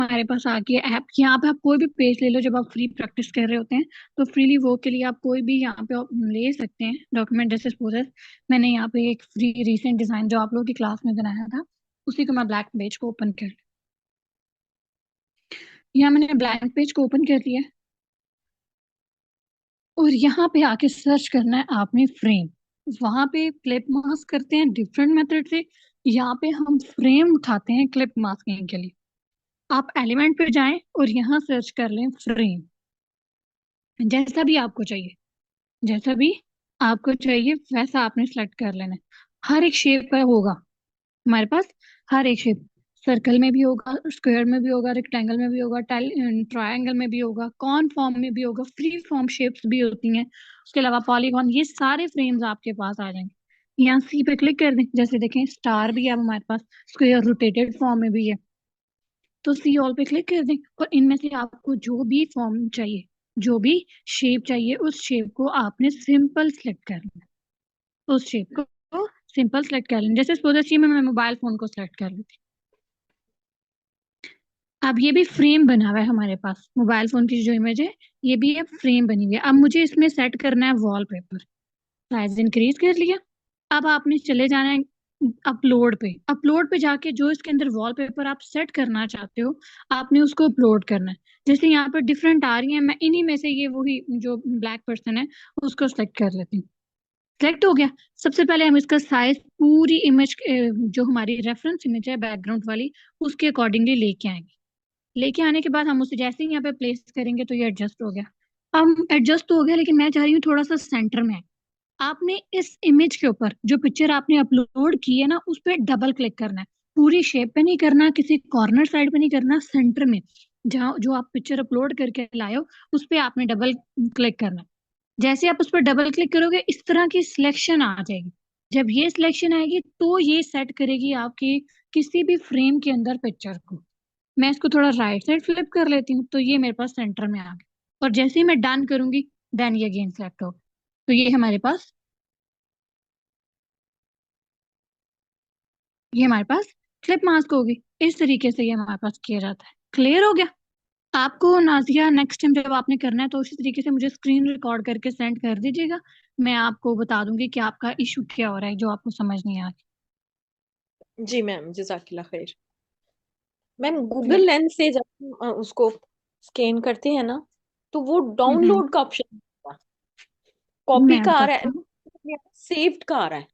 हमारे पास आ गया ऐप। यहाँ पे आप कोई भी पेज ले लो जब आप फ्री प्रैक्टिस कर रहे होते हैं, तो फ्रीली वो के लिए आप कोई भी यहाँ पे आप ले सकते हैं डॉक्यूमेंट। जैसे सपोज मैंने यहाँ पे एक फ्री रिसेंट डिजाइन जो आप लोगों की क्लास में बनाया था, उसी को मैं ब्लैंक पेज को ओपन कर, यहाँ मैंने ब्लैंक पेज को ओपन कर लिया। और यहाँ पे आके सर्च करना है आपने फ्रेम। वहां पे क्लिप मास्क करते हैं डिफरेंट मेथड से, यहाँ पे हम फ्रेम उठाते हैं क्लिप मास्किंग के लिए। आप एलिमेंट पे जाएं और यहाँ सर्च कर लें फ्रेम। जैसा भी आपको चाहिए, जैसा भी आपको चाहिए वैसा आपने सेलेक्ट कर लेना है। हर एक शेप का होगा हमारे पास, हर एक शेप। सर्कल में भी होगा, स्क्वायर में भी होगा, रेक्टेंगल में भी होगा, ट्रायंगल में भी होगा, कॉन फॉर्म में भी होगा, फ्री फॉर्म शेप्स भी होती हैं। उसके अलावा पॉलीगॉन, ये सारे फ्रेम्स आपके पास आ जाएंगे। यहाँ सी पे क्लिक कर दें। जैसे देखें स्टार भी है अब हमारे पास, स्क्वायर रोटेटेड फॉर्म में भी है, तो सी ऑल पे क्लिक कर दें। और इनमें से आपको जो भी फॉर्म चाहिए, जो भी शेप चाहिए, उस शेप को आपने सिंपल सेलेक्ट करना है। उस शेप को सिंपल सेलेक्ट कर लें। जैसे सपोज चाहिए मैं मोबाइल फोन को सेलेक्ट कर लेती। अब ये भी फ्रेम बना हुआ है हमारे पास, मोबाइल फोन की जो इमेज है ये भी एक फ्रेम बनी हुई है। अब मुझे इसमें सेट करना है वॉलपेपर। साइज इंक्रीज कर लिया। अब आपने चले जाना है अपलोड पे। अपलोड पे जाके जो इसके अंदर वॉलपेपर आप सेट करना चाहते हो, आपने उसको अपलोड करना है। जैसे यहाँ पर डिफरेंट आ रही है, मैं इन्हीं में से ये वही जो ब्लैक पर्सन है उसको सेलेक्ट कर लेती हूँ। सेलेक्ट हो गया। सबसे पहले हम इसका साइज पूरी इमेज, जो हमारी रेफरेंस इमेज है बैकग्राउंड वाली, उसके अकॉर्डिंगली लेके आएंगे। लेके आने के बाद हम उसे जैसे ही यहाँ पे प्लेस करेंगे तो ये एडजस्ट हो गया। अब एडजस्ट तो हो गया, लेकिन मैं चाह रही हूँ थोड़ा सा सेंटर में है। आपने इस इमेज के ऊपर जो पिक्चर आपने अपलोड की है ना, उस पर डबल क्लिक करना है। पूरी शेप पे नहीं करना, किसी कॉर्नर साइड पे नहीं करना, सेंटर में जहाँ जो आप पिक्चर अपलोड करके लाए हो उस पे आपने डबल क्लिक करना है। जैसे आप उस पर डबल क्लिक करोगे इस तरह की सिलेक्शन आ जाएगी। जब ये सिलेक्शन आएगी तो ये सेट करेगी आपकी किसी भी फ्रेम के अंदर पिक्चर को। मैं इसको थोड़ा राइट साइड फ्लिप कर लेती हूँ तो ये मेरे पास सेंटर में आ गया। और जैसे ही मैं डन करूंगी देन ये अगेन सेलेक्ट हो, तो ये हमारे पास क्लिप मास्क होगी। इस तरीके से ये हमारे पास किया जाता है। क्लियर हो गया आपको नाजिया? नेक्स्ट टाइम जब आपने करना है तो उसी तरीके से मुझे स्क्रीन रिकॉर्ड करके सेंड कर दीजिएगा। मैं आपको बता दूंगी कि आपका इशू क्या हो रहा है जो आपको समझ नहीं आ रही। जी मैम, जजाकिल्ला खैर। मैम गूगल फिर लेंस से जब हम, उसको स्कैन करते हैं ना, तो वो हम्म डाउनलोड का ऑप्शन, कॉपी मैं का आ रहा बताती हूँ। है, सेव्ड का आ रहा है।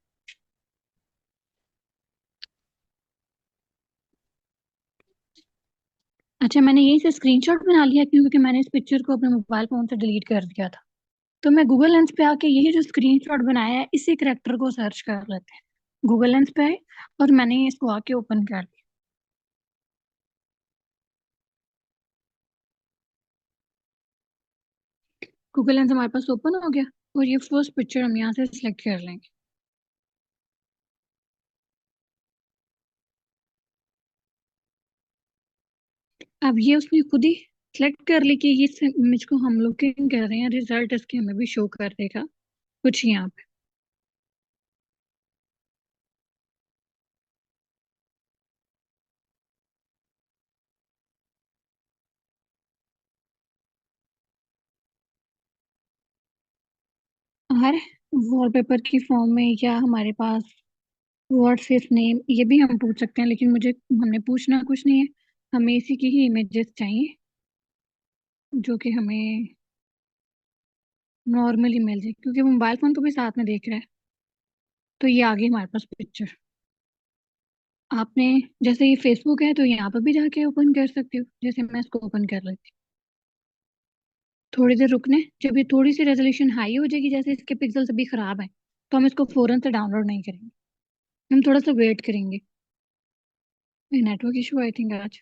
अच्छा, मैंने यही से स्क्रीनशॉट बना लिया क्योंकि मैंने इस पिक्चर को अपने मोबाइल फोन से डिलीट कर दिया था। तो मैं गूगल लेंस पे आके यही जो स्क्रीनशॉट बनाया है इसी करेक्टर को सर्च कर लेते हैं। गूगल लेंस पे आए और मैंने इसको आके ओपन कर दिया। गूगल लेंस हमारे पास ओपन हो गया और ये फर्स्ट पिक्चर हम यहाँ से सिलेक्ट कर लेंगे। अब ये उसने खुद ही सिलेक्ट कर ली कि इस इमेज को हम लुकिंग कर रहे हैं, रिजल्ट इसके हमें भी शो कर देगा कुछ यहाँ पे। हर वॉलपेपर की फॉर्म में या हमारे पास व्हाट्स हिज नेम ये भी हम पूछ सकते हैं, लेकिन मुझे हमने पूछना कुछ नहीं है। हमें इसी की ही इमेजेस चाहिए जो कि हमें नॉर्मली मिल जाए, क्योंकि मोबाइल फोन को भी साथ में देख रहा है। तो ये आ गई हमारे पास पिक्चर। आपने जैसे ये फेसबुक है तो यहाँ पर भी जाके ओपन कर सकते हो। जैसे मैं इसको ओपन कर लेती हूँ। थोड़ी देर रुकने, जब ये थोड़ी सी रेजोल्यूशन हाई हो जाएगी, जैसे इसके पिक्सल्स अभी खराब है, तो हम इसको फौरन से डाउनलोड नहीं करेंगे। हम थोड़ा सा वेट करेंगे। नेटवर्क इशू आई थिंक आज।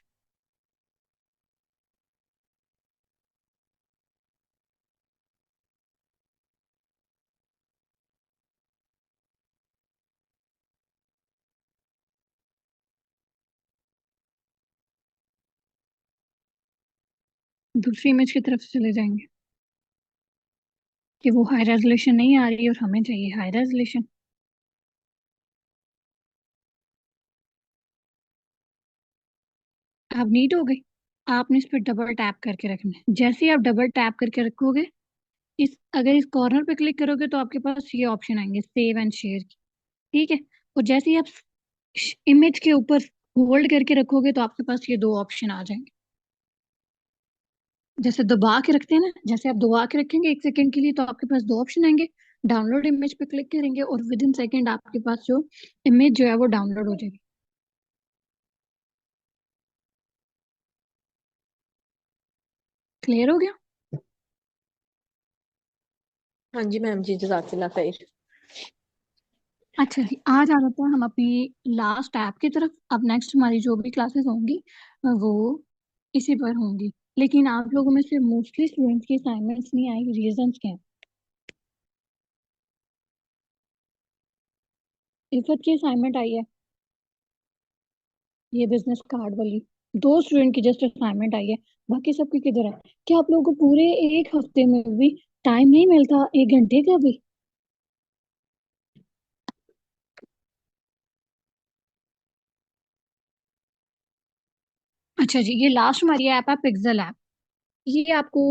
दूसरी इमेज की तरफ से चले जाएंगे कि वो हाई रेजोल्यूशन नहीं आ रही और हमें चाहिए हाई रेजोल्यूशन। अब नीट हो गई। आपने इस पर डबल टैप करके रखना है। जैसे ही आप डबल टैप करके रखोगे, इस अगर इस कॉर्नर पे क्लिक करोगे तो आपके पास ये ऑप्शन आएंगे, सेव एंड शेयर की। ठीक है। और जैसे ही आप इमेज के ऊपर होल्ड करके रखोगे तो आपके पास ये दो ऑप्शन आ जाएंगे। जैसे दबा के रखते हैं ना, जैसे आप दबा के रखेंगे 1 सेकंड के लिए तो आपके पास दो ऑप्शन आएंगे। डाउनलोड इमेज पे क्लिक करेंगे और विद इन सेकेंड आपके पास जो इमेज जो है वो डाउनलोड हो जाएगी। क्लियर हो गया? हाँ जी मैम जी, जज़ाकल्लाह खैर। अच्छा जी, आज आ जाते हैं हम अपनी लास्ट ऐप की तरफ। अब नेक्स्ट हमारी जो भी क्लासेस होंगी वो इसी पर होंगी। लेकिन आप लोगों में से मोस्टली स्टूडेंट्स की असाइनमेंट्स नहीं आई, रीजंस क्या हैं? इफ़त की असाइनमेंट आई है, ये बिजनेस कार्ड वाली। दो स्टूडेंट की जस्ट असाइनमेंट आई है, बाकी सबकी किधर है? क्या आप लोगों को पूरे एक हफ्ते में भी टाइम नहीं मिलता 1 घंटे का भी? अच्छा जी, ये लास्ट हमारी ऐप है पिक्सल ऐप। ये आपको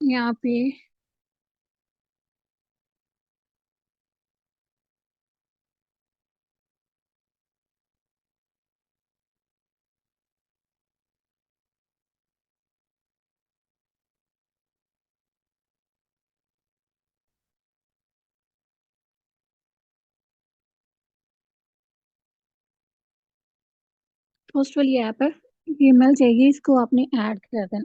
यहाँ पे फर्स्ट वाली ऐप है, ये मिल जाएगी, इसको आपने ऐड कर देना।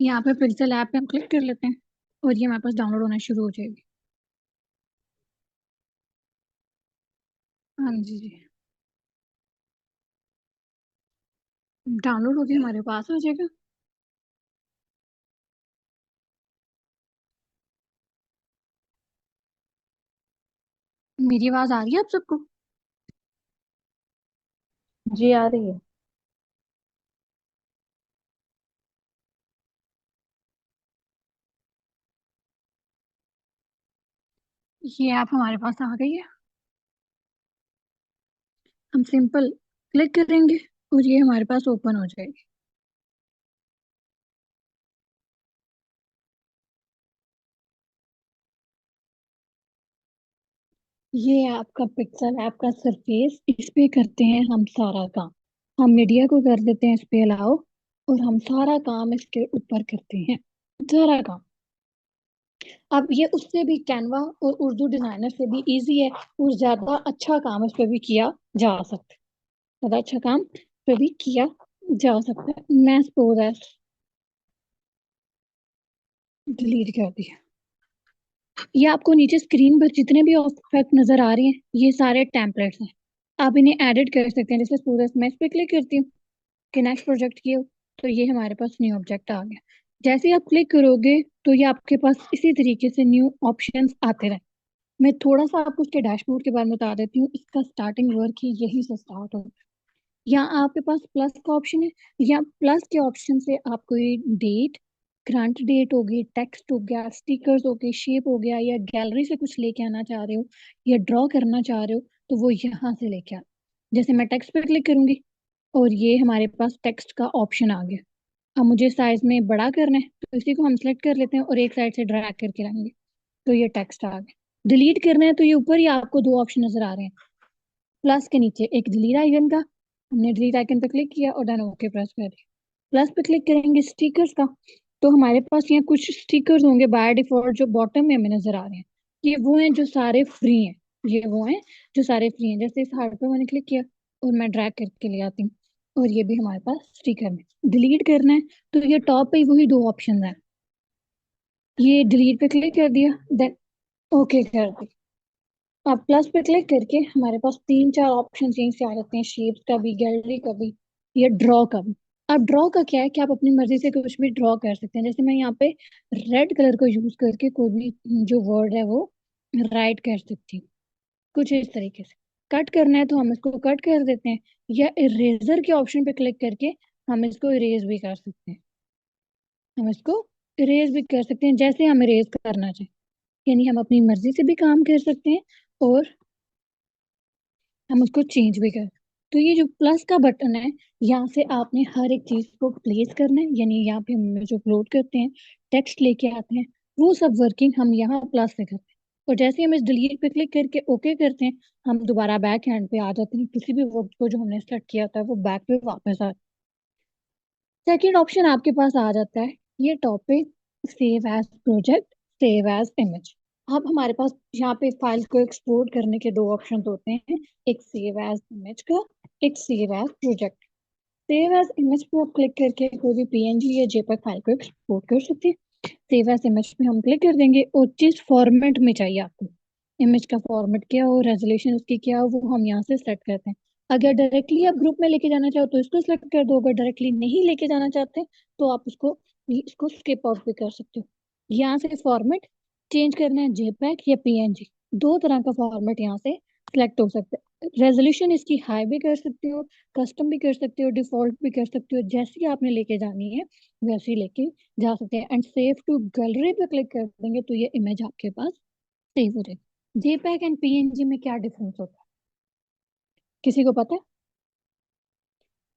यहाँ पे पिक्सल ऐप पे हम क्लिक कर लेते हैं और ये हमारे पास डाउनलोड होना शुरू हो जाएगी। हाँ जी जी, डाउनलोड होके हमारे पास आ जाएगा। मेरी आवाज आ रही है आप सबको? जी आ रही है। ये ऐप हमारे पास आ गई है। हम सिंपल क्लिक करेंगे और ये हमारे पास ओपन हो जाएगी। ये आपका पिक्सल ऐप का सरफेस, इस पे करते हैं हम सारा काम। हम मीडिया को कर देते हैं इस पे अलाउ, और हम सारा काम इसके ऊपर करते हैं, सारा काम। अब ये उससे भी कैनवा और उर्दू डिजाइनर से भी इजी है, और ज्यादा अच्छा काम इस पे भी किया जा सकता है। ज्यादा अच्छा काम इस पे भी किया जा सकता है। मैं सपोज है डिलीट कर दिया। ये आपको नीचे स्क्रीन पर जितने भी इफेक्ट नजर आ रहे हैं ये सारे टेम्पलेट्स हैं। आप इन्हें एडिट कर सकते हैं। जैसे सपोज मैं इस पे क्लिक करती हूँ कि नेक्स्ट प्रोजेक्ट किया, तो ये हमारे पास न्यू ऑब्जेक्ट आ गया। जैसे ही आप क्लिक करोगे तो ये आपके पास इसी तरीके से न्यू ऑप्शंस आते रहे। मैं थोड़ा सा आपको उसके डैशबोर्ड के बारे में बता देती हूँ। इसका स्टार्टिंग वर्क ही यही से स्टार्ट होगा। यहाँ आपके पास प्लस का ऑप्शन है, या प्लस के ऑप्शन से आप कोई डेट, करंट डेट हो गई, टेक्स्ट हो गया, स्टिकर्स हो गए, शेप हो गया, या गैलरी से कुछ लेके आना चाह रहे हो या ड्रॉ करना चाह रहे हो तो वो यहाँ से लेके आ। जैसे मैं टेक्स्ट पे क्लिक करूंगी और ये हमारे पास टेक्स्ट का ऑप्शन आ गया। अब मुझे साइज में बड़ा करना है तो इसी को हम सेलेक्ट कर लेते हैं और एक साइड से ड्रैग करके लाएंगे तो ये टेक्स्ट आ गया। डिलीट करना है तो ये ऊपर ही आपको दो ऑप्शन नजर आ रहे हैं, प्लस के नीचे एक डिलीट आइकन का। हमने डिलीट आइकन पे क्लिक किया और डन ओके प्रेस कर दिया। प्लस पे क्लिक करेंगे स्टिकर्स का, तो हमारे पास यहाँ कुछ स्टिकर्स होंगे बाय डिफॉल्ट जो बॉटम में हमें नजर आ रहे हैं। ये वो हैं जो सारे फ्री हैं, ये वो हैं जो सारे फ्री हैं। जैसे इस हार्ट पे मैंने क्लिक किया और मैं ड्रैग करके ले आती हूँ और ये भी हमारे पास स्टिकर में। डिलीट करना है तो ये टॉप पे ही वही दो ऑप्शन है, ये डिलीट पे क्लिक कर दिया, देन ओके कर दिया। अब प्लस पे क्लिक करके हमारे पास 3 4 ऑप्शन यहीं से आ जाते हैं, शेप्स का भी, गैलरी का भी, या ड्रॉ का भी। अब ड्रॉ का क्या है कि आप अपनी मर्जी से कुछ भी ड्रॉ कर सकते हैं। जैसे मैं यहाँ पे रेड कलर को यूज करके कोई भी जो वर्ड है वो राइट कर सकती हूँ, कुछ इस तरीके से। कट करना है तो हम इसको कट कर देते हैं, या इरेजर के ऑप्शन पे क्लिक करके हम इसको इरेज भी कर सकते हैं। हम इसको इरेज भी कर सकते हैं जैसे हम इरेज करना चाहें, यानी हम अपनी मर्जी से भी काम कर सकते हैं और हम उसको चेंज भी कर। तो ये जो प्लस का बटन है, यहाँ से आपने हर एक चीज को प्लेस करना है, यानी यहाँ पे हम जो अपलोड करते हैं, टेक्स्ट लेके आते हैं, वो सब वर्किंग हम यहाँ प्लस से करते हैं। और जैसे हम इस डिलीट पे क्लिक करके ओके करते हैं, हम दोबारा बैक हैंड पे आ जाते हैं, किसी भी वर्ड को जो हमने सेलेक्ट किया था वो बैक पे वापस आ। सेकेंड ऑप्शन आपके पास आ जाता है ये topic, save as project, save as image. अब हमारे पास यहाँ पे फाइल को एक्सपोर्ट करने के दो ऑप्शन होते हैं, एक सेव एज इमेज का, एक save as project. Save as image पे आप क्लिक करके कोई भी पीएनजी या जेपीईजी फाइल को एक्सपोर्ट कर सकते हैं। सेव एज इमेज पे हम क्लिक कर देंगे और जिस फॉर्मेट में चाहिए आपको, इमेज का फॉर्मेट क्या हो, रेजोल्यूशन उसकी क्या हो, वो हम यहाँ से सेट करते हैं। अगर डायरेक्टली आप ग्रुप में लेके जाना चाहो तो इसको सिलेक्ट कर दो, अगर डायरेक्टली नहीं लेके जाना चाहते तो आप इसको स्किप आउट भी कर सकते हो। यहाँ से फॉर्मेट चेंज करना है, जेपैग या पीएनजी, दो तरह का फॉर्मेट यहाँ से सिलेक्ट हो सकता है। रेजोल्यूशन इसकी हाई भी कर सकते हो, कस्टम भी कर सकते हो, डिफॉल्ट भी कर सकते हो, जैसी आपने लेके जानी है वैसी लेके जा सकते हैं। एंड सेव टू गैलरी पे क्लिक कर देंगे तो ये इमेज आपके पास सेव हो जाएगी। जेपैग एंड पीएनजी में क्या डिफरेंस होता है, किसी को पता है?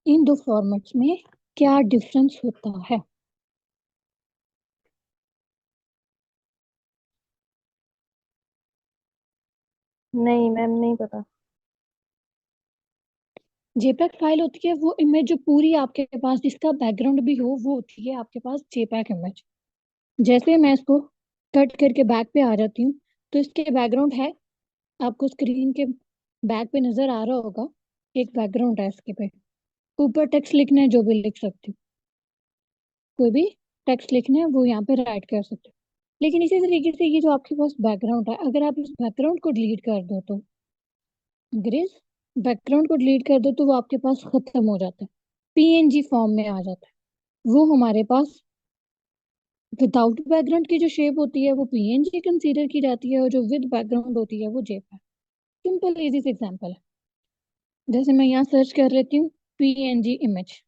इन दो फॉर्मेट्स में क्या डिफरेंस होता है? नहीं मैम, नहीं पता। जेपैग फाइल होती है वो इमेज जो पूरी आपके पास, जिसका बैकग्राउंड भी हो, वो होती है आपके पास जेपैग इमेज। जैसे मैं इसको कट करके बैक पे आ जाती हूँ, तो इसके बैकग्राउंड है, आपको स्क्रीन के बैक पे नजर आ रहा होगा, एक बैकग्राउंड है इसके पे। ऊपर टेक्स्ट लिखना है जो भी लिख सकती हूँ, कोई भी टेक्स्ट लिखना है वो यहाँ पे राइट कर सकते हो। लेकिन इसी तरीके से ये जो आपके पास बैकग्राउंड है, अगर आप इस बैकग्राउंड को डिलीट कर दो तो, अगर इस बैकग्राउंड को डिलीट कर दो तो वो आपके पास खत्म हो जाता है, पीएनजी फॉर्म में आ जाता है। वो हमारे पास विदाउट बैकग्राउंड की जो शेप होती है वो पीएनजी कंसीडर की जाती है, और जो विद बैकग्राउंड होती है वो जेपीईजी। सिंपल इजी से एग्जांपल है, जैसे मैं यहाँ सर्च कर लेती हूँ पीएनजी इमेज,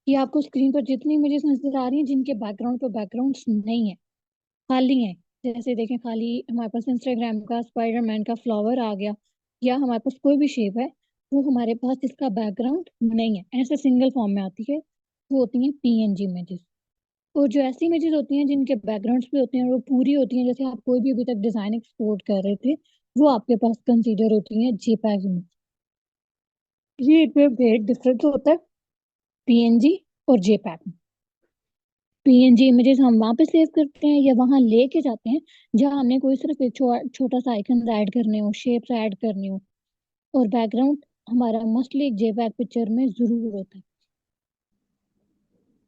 ये आपको स्क्रीन पर जितनी इमेजेस नजर आ रही हैं जिनके बैकग्राउंड पर बैकग्राउंड्स नहीं है, खाली है, जैसे देखें खाली हमारे पास इंस्टाग्राम का स्पाइडरमैन का फ्लावर आ गया, या हमारे पास कोई भी शेप है, वो हमारे पास इसका बैकग्राउंड नहीं है, ऐसे सिंगल फॉर्म में आती है, वो होती हैं पीएनजी इमेजेस। और जो ऐसी इमेजेस होती हैं जिनके बैकग्राउंड्स भी होते हैं और वो पूरी होती हैं, जैसे आप कोई भी अभी तक डिजाइन एक्सपोर्ट कर रहे थे, वो आपके पास कंसीडर होती हैं जेपीईजी इमेज। ये एक डिफरेंस होता है पीएनजी और जेपीईजी। पीएनजी इमेजेस हम वहां पे सेव करते हैं या वहां लेके जाते हैं जहां हमने कोई सिर्फ एक छोटा सा आइकन ऐड करने हो, शेप्स ऐड करने हो, और बैकग्राउंड हमारा मोस्टली एक जेपीईजी पिक्चर में जरूर होता है।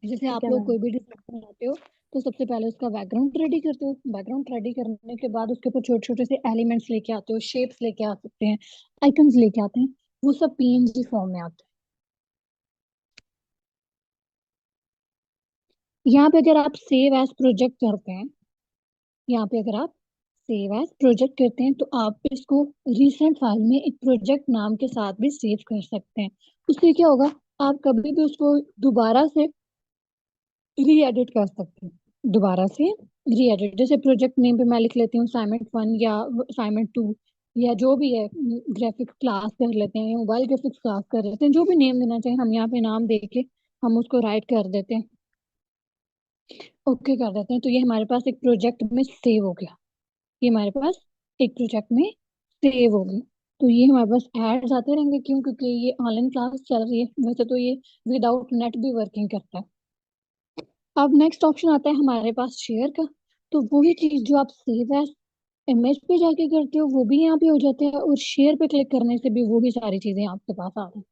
जैसे ठीक आप है लोग मैम। कोई भी डिजाइन बनाते हो तो सबसे पहले उसका बैकग्राउंड रेडी करते हो, बैकग्राउंड रेडी करने के बाद उसके ऊपर छोटे छोटे से एलिमेंट्स लेके आते हो, शेप्स लेके आ सकते हैं, आइकन्स लेके आते हैं, वो सब पीएनजी फॉर्म में आते हैं। यहाँ पे अगर आप सेव एज प्रोजेक्ट करते हैं, यहाँ पे अगर आप सेव एज प्रोजेक्ट करते हैं तो आप इसको रिसेंट फाइल में एक प्रोजेक्ट नाम के साथ भी सेव कर सकते हैं। उससे क्या होगा, आप कभी भी उसको दोबारा से री एडिट कर सकते हैं, दोबारा से री एडिट। जैसे प्रोजेक्ट नेम पे मैं लिख लेती हूँ असाइनमेंट 1 या असाइनमेंट 2, या जो भी है, ग्राफिक्स क्लास कर लेते हैं, मोबाइल ग्राफिक्स क्लास कर लेते हैं, जो भी नेम देना चाहिए हम यहाँ पे नाम दे के हम उसको राइट कर देते हैं, ओके कर देते हैं, तो ये हमारे पास एक प्रोजेक्ट में सेव हो गया। ये हमारे पास एक प्रोजेक्ट में सेव हो गई। तो ये हमारे पास एड्स आते रहेंगे, क्यों? क्योंकि ये ऑनलाइन क्लास चल रही है, वैसे तो ये विदाउट नेट भी वर्किंग करता है। अब नेक्स्ट ऑप्शन आता है हमारे पास शेयर का। तो वही चीज जो आप सेव एज इमेज पे जाके करते हो वो भी यहाँ पे हो जाते हैं, और शेयर पे क्लिक करने से भी वही सारी चीजें आपके पास आ रही हैं।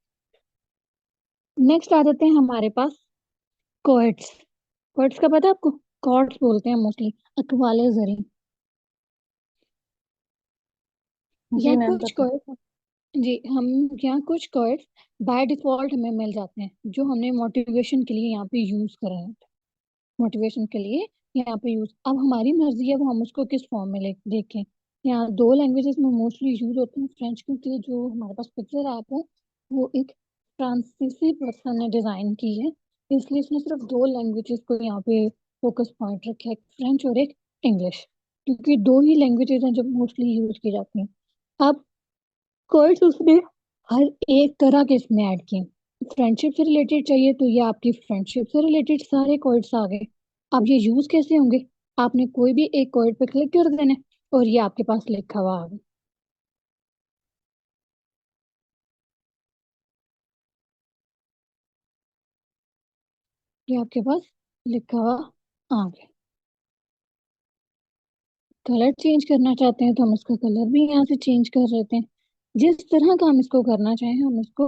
नेक्स्ट आ जाते हैं हमारे पास कोड्स। कोड्स का पता है आपको? कॉर्ड्स बोलते हैं मोस्टली, अखबाले जरी, जी या मैम, कुछ पता है। कोड। जी, हम यहाँ कुछ कोड्स बाय डिफॉल्ट हमें मिल जाते हैं जो हमने मोटिवेशन के लिए यहाँ पे यूज कर रहे हैं, मोटिवेशन के लिए यहाँ पे यूज। अब हमारी मर्जी है वो हम उसको किस फॉर्म में देखें। यहाँ दो लैंग्वेजेस में मोस्टली यूज होते हैं, फ्रेंच, क्योंकि जो हमारे पास पिक्चर ऐप है वो एक फ्रांसीसी पर्सन ने डिजाइन की है, इसलिए इसने सिर्फ दो लैंग्वेजेस को यहाँ पे फोकस पॉइंट रखा है, एक फ्रेंच और एक इंग्लिश, क्योंकि दो ही लैंग्वेजेस हैं जो मोस्टली यूज की जाती हैं। अब कोर्स उसने हर एक तरह के इसमें ऐड किए। फ्रेंडशिप से रिलेटेड चाहिए तो ये आपकी फ्रेंडशिप से रिलेटेड सारे कोड्स आ गए। अब ये यूज कैसे होंगे? आपने कोई भी एक कोड पे क्लिक कर देना है और ये आपके पास लिखा हुआ आ गया। ये आपके पास लिखा हुआ आ गया। कलर चेंज करना चाहते हैं तो हम इसका कलर भी यहाँ से चेंज कर लेते हैं। जिस तरह का हम इसको करना चाहें हम इसको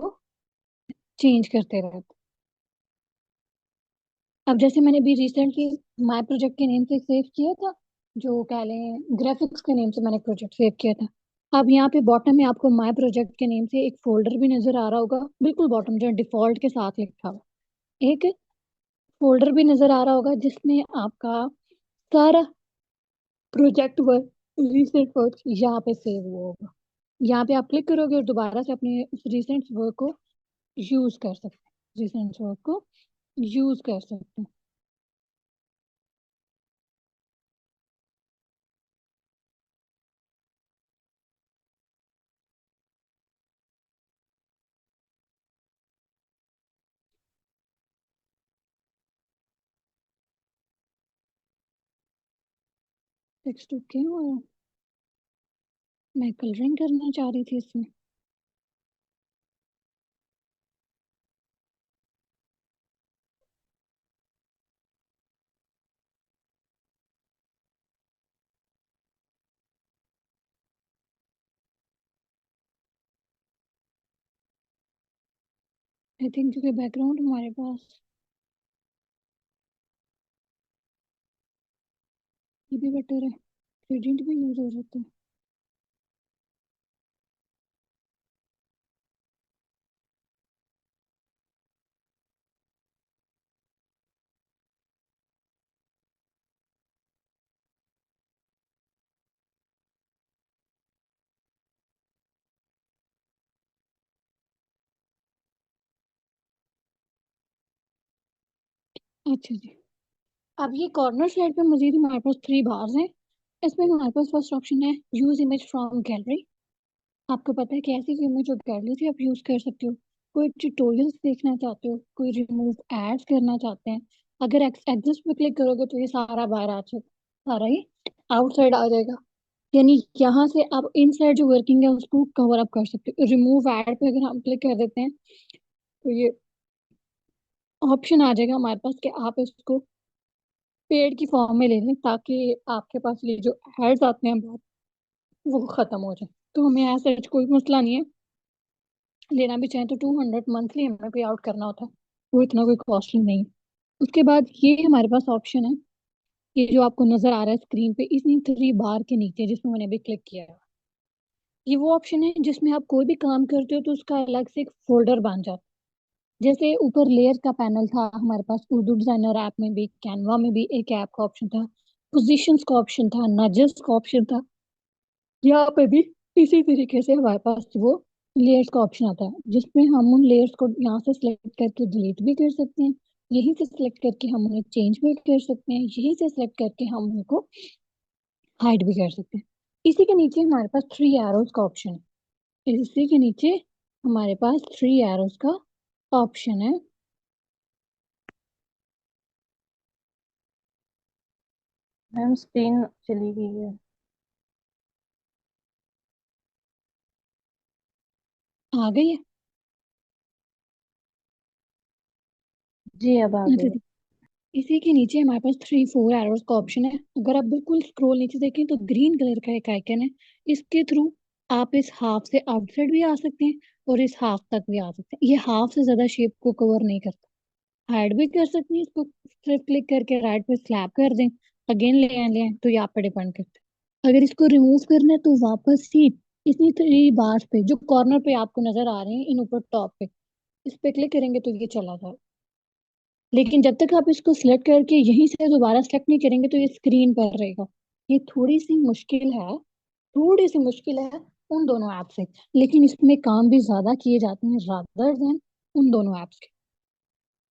चेंज करते रहते हैं। अब जैसे मैंने भी रिसेंटली माय प्रोजेक्ट के नेम से सेव किया था, जो कह लें ग्राफिक्स के नेम से मैंने प्रोजेक्ट सेव किया था। अब यहाँ पे बॉटम में आपको माय प्रोजेक्ट के नेम से एक फोल्डर भी नजर आ रहा होगा, बिल्कुल बॉटम जो डिफॉल्ट के साथ लिखा हुआ। एक फोल्डर भी नजर आ रहा होगा जिसमें आपका सारा प्रोजेक्ट वर्क, रिसेंट वर्क यहाँ पे सेव हुआ होगा। यहाँ पे आप क्लिक करोगे और दोबारा से अपने उस रिसेंट वर्क को यूज कर सकते हैं, रिसेंट वर्क को यूज कर सकते हैं। टेक्स्ट ओके हुआ। मैं कलरिंग करना चाह रही थी इसमें। आई थिंक क्योंकि बैकग्राउंड हमारे पास ये भी बेटर है, ग्रेडियंट भी यूज हो जाता है। अच्छा जी। अब ये कॉर्नर साइड पे मजीद हमारे पास थ्री बार्स हैं। इसमें हमारे पास फर्स्ट ऑप्शन है यूज इमेज फ्रॉम गैलरी। आपको पता है कि ऐसी इमेज जो गैलरी से आप यूज कर सकते हो। कोई ट्यूटोरियल्स देखना चाहते हो, कोई रिमूव एड्स करना चाहते हैं, अगर एग्जिस्ट पे क्लिक करोगे तो ये सारा बाहर आ जाएगा, सारा ही आउटसाइड आ जाएगा। यानी यहाँ से आप इनसाइड जो वर्किंग है उसको कवर अप कर सकते हो। रिमूव एड पे अगर हम क्लिक कर देते हैं तो ये ऑप्शन आ जाएगा हमारे पास कि आप इसको पेड की फॉर्म में ले लें, ताकि आपके पास ये जो एड्स आते हैं बहुत, वो खत्म हो जाए। तो हमें ऐसा कोई मसला नहीं है, लेना भी चाहें तो 200 मंथली हमें पे आउट करना होता है, वो इतना कोई कॉस्टली नहीं है। उसके बाद ये हमारे पास ऑप्शन है, ये जो आपको नजर आ रहा है स्क्रीन पे इसी थ्री बार के नीचे जिसमें मैंने अभी क्लिक किया है, ये वो ऑप्शन है जिसमें आप कोई भी काम करते हो तो उसका अलग से एक फोल्डर बन जाता है। जैसे ऊपर लेयर का पैनल था हमारे पास उर्दू डिजाइनर ऐप में भी, कैनवा में भी एक ऐप का ऑप्शन था, पोजीशंस का ऑप्शन था, नजेस का ऑप्शन था, यहाँ पे भी इसी तरीके से हमारे पास वो लेयर्स का ऑप्शन आता है, जिसमें हम उन लेयर्स को यहाँ से सिलेक्ट करके डिलीट भी कर सकते हैं, यहीं से सिलेक्ट करके हम उन्हें चेंज भी कर सकते हैं, यहीं से सिलेक्ट करके हम उनको हाइड भी कर सकते हैं। इसी के नीचे हमारे पास थ्री एरोज का ऑप्शन है, इसी के नीचे हमारे पास थ्री एरोज का ऑप्शन है। मैम स्क्रीन चली गई है। आ गई है। जी अब आ अच्छा गए। जी। इसी के नीचे हमारे पास थ्री फोर एरोज का ऑप्शन है। अगर आप बिल्कुल स्क्रॉल नीचे देखें तो ग्रीन कलर का एक आइकन है, इसके थ्रू आप इस हाफ से आउटसाइड भी आ सकते हैं और इस हाफ तक भी आ सकते हैं। ये हाफ से ज्यादा शेप को कवर नहीं करता। हाइड भी कर सकते हैं इसको, सिर्फ क्लिक करके राइट पे स्लैप कर दें, अगेन ले आए तो ये आप पे डिपेंड करता है। अगर इसको रिमूव करना है तो वापस ही इसी थ्री बार पे जो कॉर्नर पे आपको नजर आ रहे हैं इन ऊपर टॉप पे, इस पे क्लिक करेंगे तो ये चला जाए। लेकिन जब तक आप इसको सिलेक्ट करके यहीं से दोबारा सिलेक्ट नहीं करेंगे तो ये स्क्रीन पर रहेगा। ये थोड़ी सी मुश्किल है, थोड़ी सी मुश्किल है उन दोनों ऐप से, लेकिन इसमें काम भी ज्यादा किए जाते हैं रादर देन उन दोनों ऐप्स के।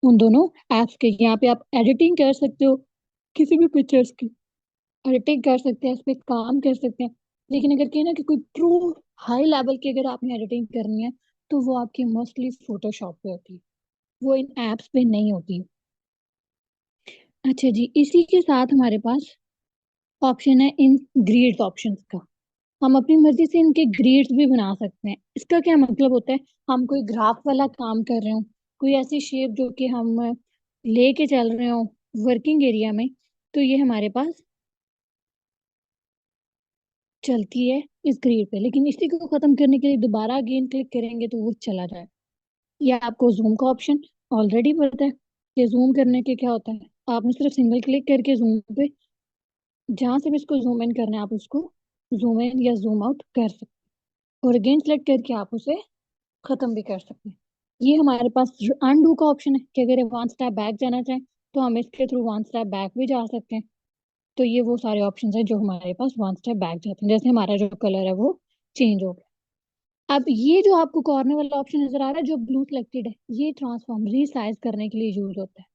उन दोनों एप्स के। यहाँ पे आप एडिटिंग कर सकते हो किसी भी पिक्चर्स की, एडिटिंग कर सकते हैं, इस पे काम कर सकते हैं। लेकिन अगर कहें ना कि कोई ट्रू हाई लेवल की अगर आपने एडिटिंग करनी है, तो वो आपकी मोस्टली फोटोशॉप पे होती है, वो इन एप्स पे नहीं होती। अच्छा जी, इसी के साथ हमारे पास ऑप्शन है इन ग्रिड्स ऑप्शन का। हम अपनी मर्जी से इनके ग्रिड्स भी बना सकते हैं। इसका क्या मतलब होता है, हम कोई ग्राफ वाला काम कर रहे हो, कोई ऐसी शेप जो कि हम लेके चल रहे हो वर्किंग एरिया में, तो ये हमारे पास चलती है इस ग्रिड पे। लेकिन इसी को खत्म करने के लिए दोबारा अगेन क्लिक करेंगे तो वो चला जाए। या आपको जूम का ऑप्शन ऑलरेडी पता है कि जूम करने के क्या होता है। आपने सिर्फ सिंगल क्लिक करके जूम पे, जहां से भी इसको जूम इन करना है आप उसको जूम इन या जूम आउट कर सकते हैं, और अगेन सेलेक्ट करके आप उसे खत्म भी कर सकते हैं। ये हमारे पास अनडू का ऑप्शन है कि अगर वन स्टेप बैक जाना चाहें तो हम इसके थ्रू वन स्टेप बैक भी जा सकते हैं। तो ये वो सारे ऑप्शंस हैं जो हमारे पास वन स्टेप बैक जाते हैं। जैसे हमारा जो कलर है वो चेंज हो गया। अब ये जो आपको कॉर्नर वाला ऑप्शन नजर आ रहा है जो ब्लू सिलेक्टेड है, ये ट्रांसफॉर्म रीसाइज करने के लिए यूज होता है।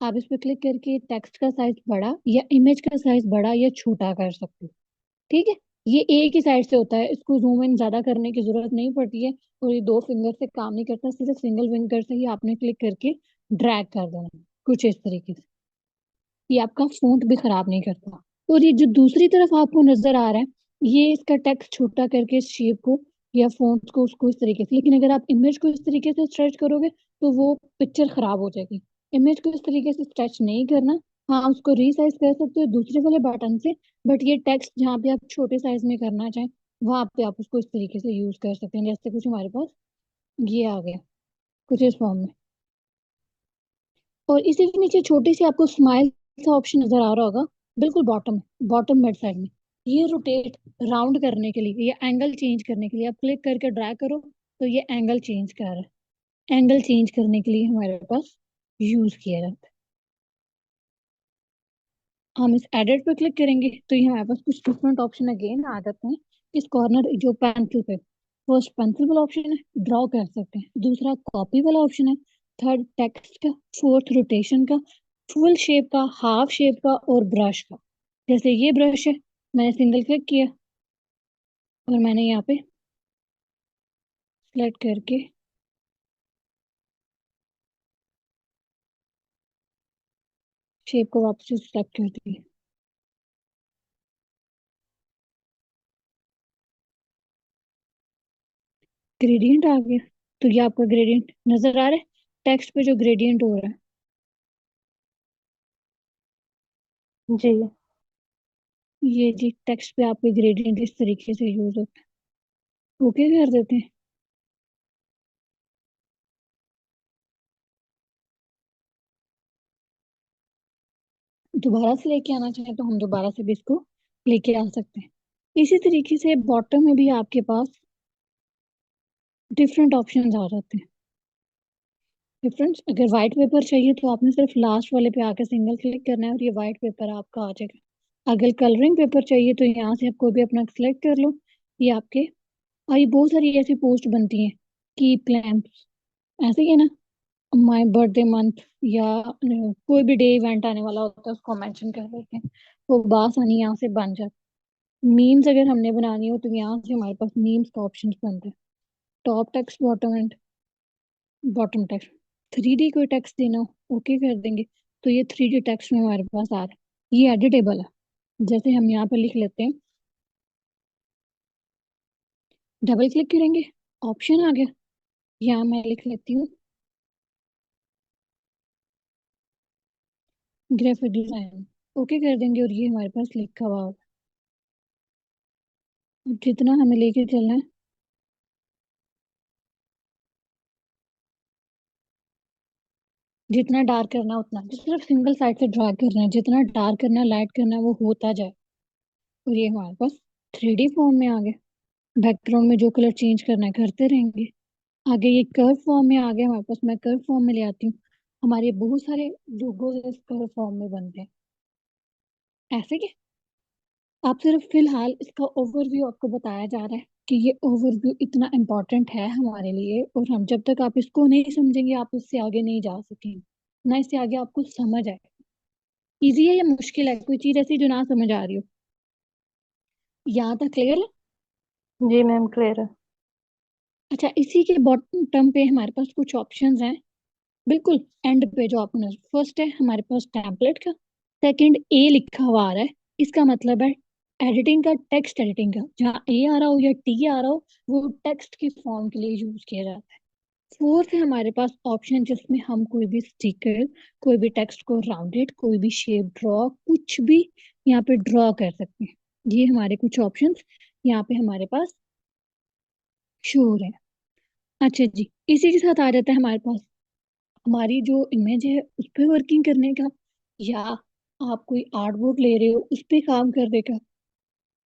आप इस पर क्लिक करके टेक्स्ट का साइज बड़ा या इमेज का साइज बड़ा या छोटा कर सकते हो। ठीक है, ये एक ही साइड से होता है, इसको जूम इन ज्यादा करने की जरूरत नहीं पड़ती है। और ये दो फिंगर से काम नहीं करता, सिर्फ सिंगल फिंगर से ही आपने क्लिक करके ड्रैग कर देना है, कुछ इस तरीके से। ये आपका फॉन्ट भी खराब नहीं करता। और ये जो दूसरी तरफ आपको नजर आ रहा है, ये इसका टेक्स्ट छोटा करके इस शेप को या फॉन्ट को उसको इस तरीके से। लेकिन अगर आप इमेज को इस तरीके से स्ट्रेच करोगे तो वो पिक्चर खराब हो जाएगी। इमेज को इस तरीके से स्ट्रेच नहीं करना। हाँ, उसको रीसाइज कर सकते हो दूसरे वाले बटन से, बट ये टेक्स्ट जहाँ पे आप छोटे साइज में करना चाहें वहां पे आप उसको इस तरीके से यूज कर सकते हैं। जैसे कुछ हमारे पास ये आ गया कुछ इस फॉर्म में। और इसी के नीचे छोटी सी आपको स्माइल का ऑप्शन नजर आ रहा होगा, बिल्कुल बॉटम बॉटम मिड साइड में। ये रोटेट राउंड करने के लिए, ये एंगल चेंज करने के लिए आप क्लिक करके ड्रैग करो तो ये एंगल चेंज कर रहा है। एंगल चेंज करने के लिए हमारे पास यूज किया जाता है। हम इस एडिट पे क्लिक करेंगे तो ये हमारे पास कुछ डिफरेंट ऑप्शन अगेन आ जाते हैं। इस कॉर्नर जो पेंसिल पे, फर्स्ट पेंसिल वाला ऑप्शन है, ड्रॉ कर सकते हैं। दूसरा कॉपी वाला ऑप्शन है। थर्ड टेक्स्ट का। फोर्थ रोटेशन का। फुल शेप का, हाफ शेप का, और ब्रश का। जैसे ये ब्रश है, मैंने सिंगल क्लिक किया और मैंने यहाँ पे सेलेक्ट करके शेप को वापस से सेलेक्ट कर दिया। ग्रेडियंट आ गया। तो ये आपका ग्रेडियंट नजर आ रहा है, टेक्स्ट पे जो ग्रेडियंट हो रहा है। जी। ये जी टेक्स्ट पे आपके ग्रेडियंट इस तरीके से यूज होता है। ओके कर देते हैं। दोबारा से लेके आना चाहें तो हम दोबारा से भी इसको लेके आ सकते हैं। इसी तरीके से बॉटम में भी आपके पास डिफरेंट ऑप्शंस आ जाते हैं। डिफरेंस, अगर व्हाइट पेपर चाहिए तो आपने सिर्फ लास्ट वाले पे आके सिंगल क्लिक करना है और ये व्हाइट पेपर आपका आ जाएगा। अगर कलरिंग पेपर चाहिए तो यहाँ से आप कोई भी अपना सिलेक्ट कर लो। ये आपके, और ये बहुत सारी ऐसी पोस्ट बनती हैं कि प्लान्स, ऐसे ही है ना, माय बर्थडे मंथ, या कोई भी डे इवेंट आने वाला होता है उसको मेंशन कर देते हैं, वो बासानी यहाँ से बन जाती है। मीम्स अगर हमने बनानी हो तो यहाँ से हमारे पास मीम्स का ऑप्शन बनते हैं। Top text, bottom and bottom text. Three D कोई टेक्स्ट देना हो ओके कर देंगे तो ये थ्री डी टेक्स्ट में हमारे पास आ रहा है। ये एडिटेबल है। जैसे हम यहाँ पे लिख लेते हैं, डबल क्लिक करेंगे, ऑप्शन आ गया। यहाँ मैं लिख लेती हूँ ग्राफिक डिजाइन, ओके कर देंगे और ये हमारे पास लिखा हुआ होगा। अब जितना हमें लेके चलना है, जितना डार्क करना है उतना, सिर्फ सिंगल साइड से ड्रैग करना है, जितना डार्क करना है लाइट करना है वो होता जाए। और ये हमारे पास थ्री डी फॉर्म में आ गया। बैकग्राउंड में जो कलर चेंज करना है करते रहेंगे। आगे ये कर्व फॉर्म में आ गया हमारे पास, मैं कर्व फॉर्म में ले आती हूँ। हमारे बहुत सारे लोगोज इस कर्व फॉर्म में बनते हैं ऐसे कि आप सिर्फ फिलहाल इसका ओवरव्यू आपको बताया जा रहा है कि ये ओवरव्यू इतना इम्पोर्टेंट है हमारे लिए, और हम जब तक आप इसको नहीं समझेंगे आप उससे आगे नहीं जा सकेंगे। ना इससे आगे आपको समझ आए। इजी है या मुश्किल है, कोई चीज ऐसी जो ना समझ आ रही हो? यहाँ तक क्लियर है? जी मैम, क्लियर है। अच्छा, इसी के बॉटम पे हमारे पास कुछ ऑप्शंस हैं। बिल्कुल एंड पे जो ऑप्शन है, फर्स्ट है हमारे पास टेम्पलेट का। सेकंड ए लिखा हुआ आ रहा है, इसका मतलब है एडिटिंग का, टेक्स्ट एडिटिंग का। जहाँ ए आ रहा हो या टी आ रहा हो, वो टेक्स्ट के फॉर्म के लिए यूज किया जाता है। फोर्थ है हमारे पास ऑप्शन, जिसमें हम कोई भी स्टिकर, कोई भी टेक्स्ट को राउंडेड, कोई भी शेप ड्रॉ, कुछ भी यहाँ पे ड्रॉ कर सकते हैं। ये हमारे कुछ ऑप्शंस यहाँ पे हमारे पास शो हो रहे हैं। अच्छा जी, इसी के साथ आ जाता है हमारे पास हमारी जो इमेज है उस पे वर्किंग करने का, या आप कोई आर्ट वर्क ले रहे हो उस पे काम करने का।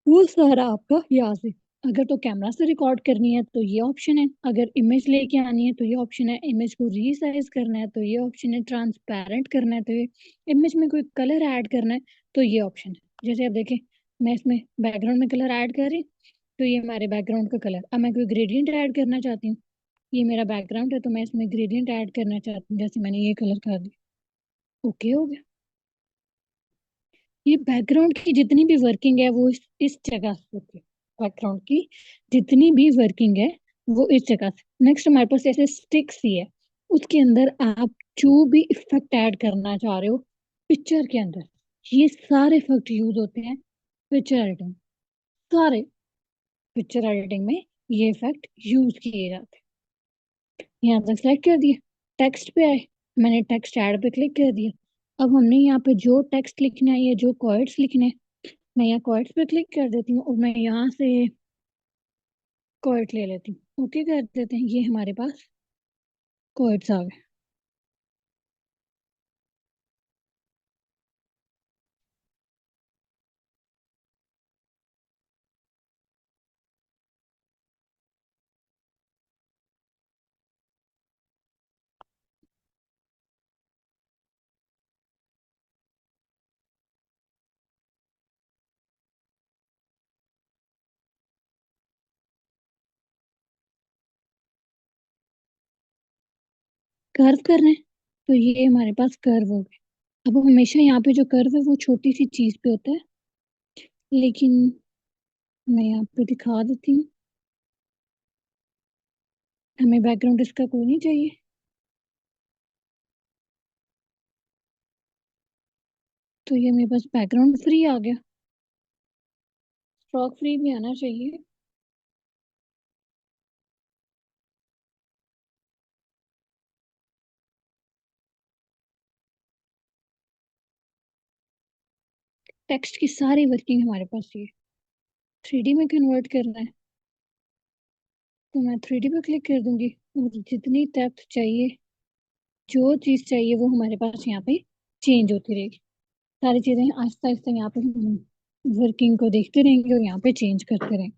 वो सारा आपका यहाँ से, अगर तो कैमरा से रिकॉर्ड करनी है तो ये ऑप्शन है, अगर इमेज लेके आनी है तो ये ऑप्शन है, इमेज को रीसाइज करना है तो ये ऑप्शन है, ट्रांसपेरेंट करना है तो ये, इमेज में कोई कलर ऐड करना है तो ये ऑप्शन है। जैसे आप देखें, मैं इसमें बैकग्राउंड में कलर ऐड कर रही हूँ, तो ये हमारे बैकग्राउंड का कलर। अब मैं कोई ग्रेडियंट ऐड करना चाहती हूँ, ये मेरा बैकग्राउंड है तो मैं इसमें ग्रेडियंट ऐड करना चाहती हूँ, जैसे मैंने ये कलर कर दिया, ओके हो गया। ये बैकग्राउंड की जितनी भी वर्किंग है वो इस जगह से होती है। बैकग्राउंड की जितनी भी वर्किंग है वो इस जगह से। नेक्स्ट हमारे पास ऐसे स्टिक्स ही है, उसके अंदर आप जो भी इफेक्ट ऐड करना चाह रहे हो पिक्चर के अंदर, ये सारे इफेक्ट यूज होते हैं पिक्चर एडिटिंग। सारे पिक्चर एडिटिंग में ये इफेक्ट यूज किए जाते हैं। यहाँ तक सेलेक्ट कर दिया, टेक्स्ट पे आए, मैंने टेक्स्ट ऐड पे क्लिक कर दिया। अब हमने यहाँ पे जो टेक्स्ट लिखना है या जो कोड्स लिखने हैं, मैं यहाँ क्वाइट्स पे क्लिक कर देती हूँ और मैं यहाँ से क्वाइट ले लेती हूँ, ओके कर देते हैं। ये हमारे पास क्वाइट्स आ गए। कर्व करना है तो ये हमारे पास कर्व हो गए। अब हमेशा यहाँ पे जो कर्व है वो छोटी सी चीज पे होता है, लेकिन मैं यहाँ पे दिखा देती हूँ। हमें बैकग्राउंड इसका कोई नहीं चाहिए, तो ये मेरे पास बैकग्राउंड फ्री आ गया। स्ट्रोक फ्री भी आना चाहिए। टेक्स्ट की सारी वर्किंग हमारे पास ये थ्री डी में कन्वर्ट करना है, तो मैं थ्री डी पे क्लिक कर दूंगी और जितनी डेप्थ चाहिए, जो चीज चाहिए वो हमारे पास यहाँ पे चेंज होती रहेगी। सारी चीजें आहिस्ता आहिस्ता यहाँ पे वर्किंग को देखते रहेंगे और यहाँ पे चेंज करते रहेंगे।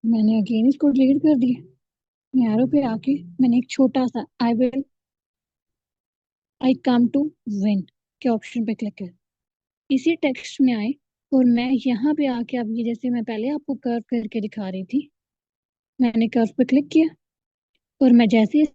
मैंने अगेन इसको डिलीट कर दिया। एरो पे आके मैंने एक छोटा सा आई कम टू विन के ऑप्शन पे क्लिक कर, इसी टेक्स्ट में आए और मैं यहाँ पे आके, अब ये जैसे मैं पहले आपको कर्व करके दिखा रही थी, मैंने कर्व पे क्लिक किया और मैं जैसे